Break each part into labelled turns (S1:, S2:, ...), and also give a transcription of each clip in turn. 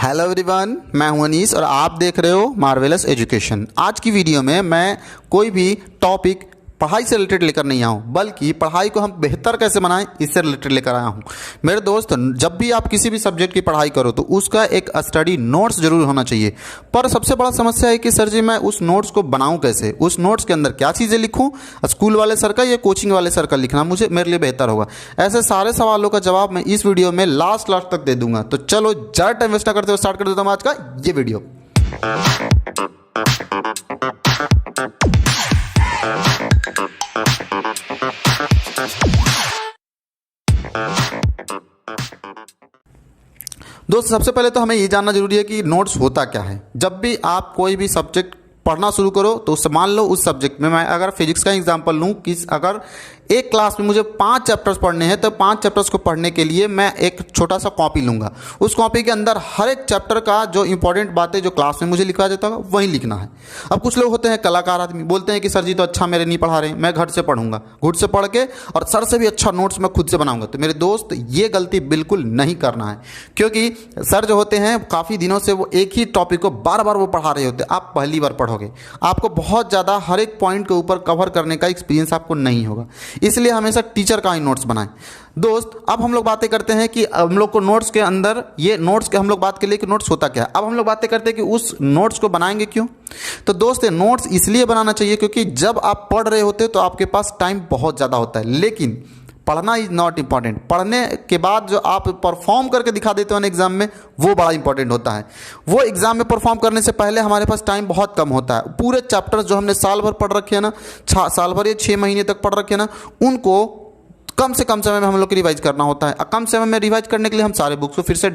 S1: Hello everyone, मैं हूं अनीस और आप देख रहे हो मार्वेलस एजुकेशन। आज की वीडियो में मैं कोई भी टॉपिक पढ़ाई से रिलेटेड लेकर नहीं आया हूं, बल्कि पढ़ाई को हम बेहतर कैसे बनाएं इससे रिलेटेड लेकर आया हूं। मेरे दोस्त, जब भी आप किसी भी सब्जेक्ट की पढ़ाई करो तो उसका एक स्टडी नोट्स जरूर होना चाहिए। पर सबसे बड़ा समस्या है कि सर जी मैं उस नोट्स को बनाऊं कैसे, उस नोट्स के अंदर क्या चीज़ें लिखूं, स्कूल वाले सर का या कोचिंग वाले सर का लिखना मुझे मेरे लिए बेहतर होगा। ऐसे सारे सवालों का जवाब मैं इस वीडियो में लास्ट तक दे दूंगा। तो चलो ज़्यादा टाइम वेस्ट ना करते हुए स्टार्ट कर देता हूँ आज का ये वीडियो। दोस्त, सबसे पहले तो हमें ये जानना जरूरी है कि नोट्स होता क्या है। जब भी आप कोई भी सब्जेक्ट पढ़ना शुरू करो तो मान लो उस सब्जेक्ट में, मैं अगर फिजिक्स का एग्जांपल लूँ कि अगर एक क्लास में मुझे 5 चैप्टर्स पढ़ने हैं तो 5 चैप्टर्स को पढ़ने के लिए मैं एक छोटा सा कॉपी लूँगा। उस कॉपी के अंदर हर एक चैप्टर का जो इंपॉर्टेंट बातें जो क्लास में मुझे लिखवा देता होगा वही लिखना है। अब कुछ लोग होते हैं कलाकार आदमी, बोलते हैं कि सर जी तो अच्छा मेरे नहीं पढ़ा रहे, मैं घर से पढ़ूंगा, घुट से पढ़ के और सर से भी अच्छा नोट्स मैं खुद से बनाऊंगा। तो मेरे दोस्त, ये गलती बिल्कुल नहीं करना है, क्योंकि सर जो होते हैं काफ़ी दिनों से वो एक ही टॉपिक को बार बार वो पढ़ा रहे होते हैं। आप पहली बार पढ़ोगे, आपको बहुत ज़्यादा हर एक पॉइंट के ऊपर कवर करने का एक्सपीरियंस आपको नहीं होगा। इसलिए हमेशा टीचर का ही नोट्स बनाएं। दोस्त, अब हम लोग बातें करते हैं कि हम लोग को नोट्स के अंदर ये नोट्स के हम लोग बात कर लिए कि नोट्स होता क्या है। अब हम लोग बातें करते हैं कि उस नोट्स को बनाएंगे क्यों। तो दोस्त, नोट्स इसलिए बनाना चाहिए क्योंकि जब आप पढ़ रहे होते तो आपके पास टाइम बहुत ज़्यादा होता है, लेकिन पढ़ना इज नॉट इंपॉर्टेंट। पढ़ने के बाद जो आप परफॉर्म करके दिखा देते हो एग्जाम में, वो बड़ा इंपॉर्टेंट होता है। वो एग्जाम में परफॉर्म करने से पहले हमारे पास टाइम बहुत कम होता है। पूरे चैप्टर्स जो हमने साल भर पढ़ रखे हैं ना, साल भर या 6 महीने तक पढ़ रखे हैं ना, उनको कम से कम समय में हम लोग को रिवाइज करना होता है। कम समय में रिवाइज करने के लिए हम सारे बुक्स को फिर से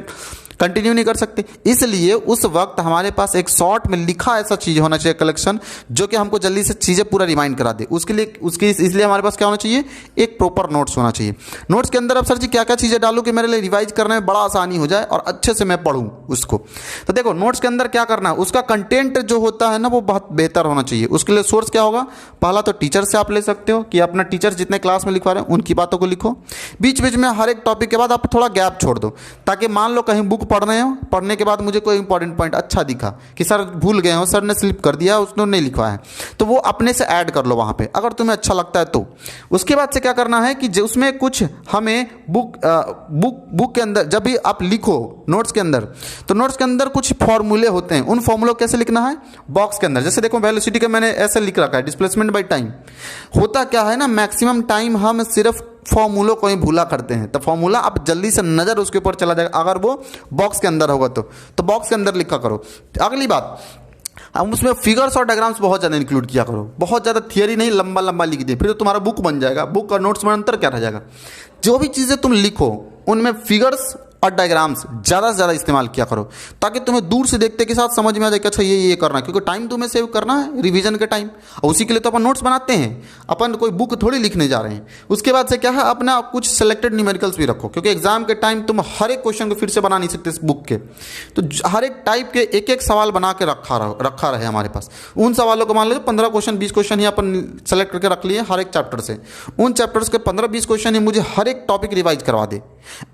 S1: कंटिन्यू नहीं कर सकते। इसलिए उस वक्त हमारे पास एक शॉर्ट में लिखा ऐसा चीज़ होना चाहिए, कलेक्शन, जो कि हमको जल्दी से चीज़ें पूरा रिमाइंड करा दे। इसलिए हमारे पास क्या होना चाहिए, एक प्रॉपर नोट्स होना चाहिए। नोट्स के अंदर अब सर जी क्या क्या चीज़ें डालूं कि मेरे लिए रिवाइज करने में बड़ा आसानी हो जाए और अच्छे से मैं पढ़ूँ उसको। तो देखो, नोट्स के अंदर क्या करना है, उसका कंटेंट जो होता है ना वो बहुत बेहतर होना चाहिए। उसके लिए सोर्स क्या होगा, पहला तो टीचर से आप ले सकते हो कि अपना टीचर जितने क्लास में लिखवा रहे हैं उनकी बातों को लिखो। बीच बीच में हर एक टॉपिक के बाद आप थोड़ा गैप छोड़ दो, ताकि मान लो कहीं बुक पढ़ रहे हो, पढ़ने के बाद मुझे कोई इंपॉर्टेंट पॉइंट अच्छा दिखा कि सर भूल गए हो, सर ने स्लिप कर दिया, उसने नहीं लिखवा है, तो वो अपने से ऐड कर लो वहाँ पे, अगर तुम्हें अच्छा लगता है तो। उसके बाद से क्या करना है कि उसमें कुछ हमें बुक के अंदर जब भी आप लिखो नोट्स के अंदर, तो नोट्स के अंदर कुछ फॉर्मूले होते हैं। उन फॉर्मूलों कैसे लिखना है, बॉक्स के अंदर। जैसे देखो, वेलोसिटी का मैंने ऐसे लिख रखा है, डिस्प्लेसमेंट बाय टाइम। होता क्या है ना, मैक्सिमम टाइम हम सिर्फ फॉर्मूलों को ही भूला करते हैं, तो फॉर्मूला आप जल्दी से नज़र उसके ऊपर चला जाएगा अगर वो बॉक्स के अंदर होगा तो बॉक्स के अंदर लिखा करो। अगली बात, अब उसमें फिगर्स और डायग्राम्स बहुत ज़्यादा इंक्लूड किया करो। बहुत ज़्यादा थियरी नहीं, लंबा लंबा लिख दे, फिर तो तुम्हारा बुक बन जाएगा। बुक और नोट्स में अंतर क्या रह जाएगा। जो भी चीज़ें तुम लिखो उनमें फिगर्स और डायग्राम्स ज़्यादा से ज़्यादा इस्तेमाल किया करो, ताकि तुम्हें दूर से देखते के साथ समझ में आ जाए कि अच्छा ये करना है, क्योंकि टाइम तुम्हें सेव करना है रिवीजन के टाइम, और उसी के लिए तो अपन नोट्स बनाते हैं। अपन कोई बुक थोड़ी लिखने जा रहे हैं। उसके बाद से क्या है, अपना कुछ सेलेक्टेड न्यूमेरिकल्स भी रखो, क्योंकि एग्जाम के टाइम तुम हर एक क्वेश्चन को फिर से बना नहीं सकते इस बुक के, तो हर एक टाइप के एक एक सवाल बना के रखा रहे हमारे पास। उन सवालों को मान लो 15 क्वेश्चन 20 क्वेश्चन ही अपन सेलेक्ट करके रख लिए हर एक चैप्टर से। उन चैप्टर्स के 15-20 क्वेश्चन ही मुझे हर एक टॉपिक रिवाइज करवा दे,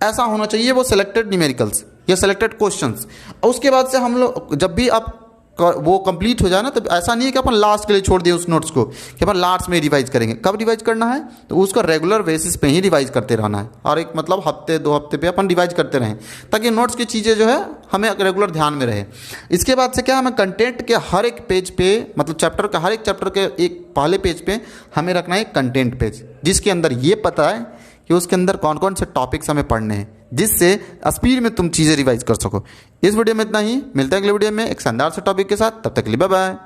S1: ऐसा होना चाहिए वो सेलेक्टेड न्यूमेरिकल्स या सेलेक्टेड क्वेश्चंस। उसके बाद से हम लोग जब भी आप वो कंप्लीट हो जाए ना, तो ऐसा नहीं है कि अपन लास्ट के लिए छोड़ दिए उस नोट्स को कि अपन लास्ट में रिवाइज करेंगे। कब रिवाइज करना है, तो उसका रेगुलर बेसिस पे ही रिवाइज करते रहना है, और एक मतलब हफ्ते 2 हफ्ते पे अपन रिवाइज करते रहें, ताकि नोट्स की चीज़ें जो है हमें रेगुलर ध्यान में रहे। इसके बाद से क्या, हमें कंटेंट के हर एक पेज पे, मतलब चैप्टर का हर एक चैप्टर के एक पहले पेज पे हमें रखना है कंटेंट पेज, जिसके अंदर ये पता है कि उसके अंदर कौन कौन से टॉपिक्स हमें पढ़ने हैं, जिससे स्पीड में तुम चीज़ें रिवाइज कर सको। इस वीडियो में इतना ही, मिलते हैं अगले वीडियो में एक शानदार से टॉपिक के साथ। तब तक के लिए बाय बाय।